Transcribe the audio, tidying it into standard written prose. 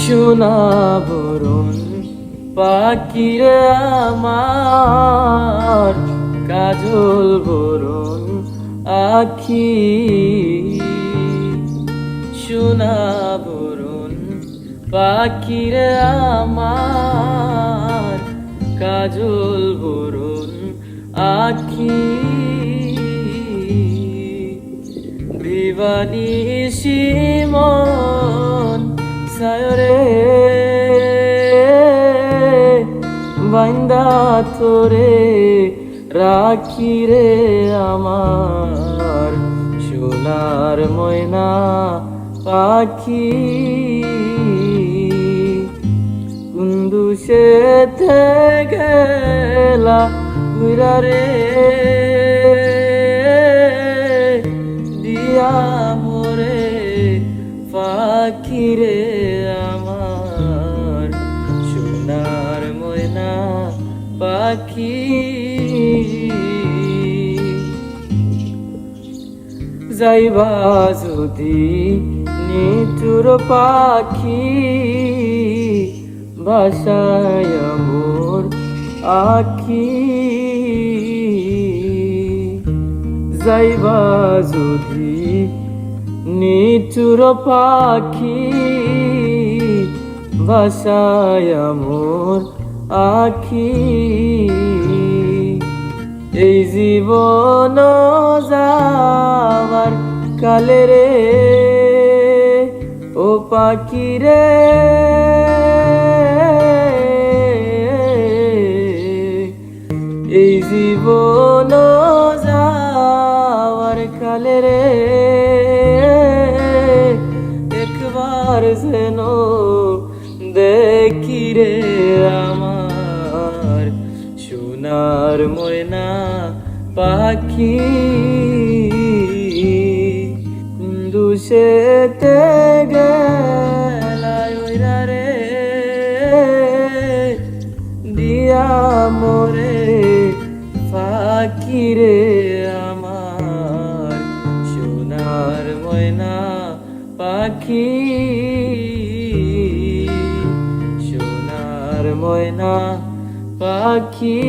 সোনা বরণ পাখিরে আমার, কাজল বরণ আখি। সোনা বরণ পাখিরে আমার, কাজল বরণ আখি। দিবানিশি মন সায়রে বাইন্দা তোরে রাখি রে আমার, সোনার ময়না পাখি। কুন্দুসে গেলা উড়া রে দিয়া মোরে পাখি রে আমার, সোনার ময়না পাখি। যাইবা যদি নিঠুর পাখি, বাসায় মোর আখি। যাইবা যদি নিঠুর পাখি, বাসায় মোর আখি। এই জীবন যাবার কালে রে ও পাখি রে, এই জীবন যাওয়ার কালে রে একবার যেন দেখি রে আমার, সোনার ময়না পাখি। কুন্দুসেতে গেলা ওইরা রে দিয়া মোরে পাখি রে আমার, সোনার ময়না পাখি। সোনার ময়না পাখি।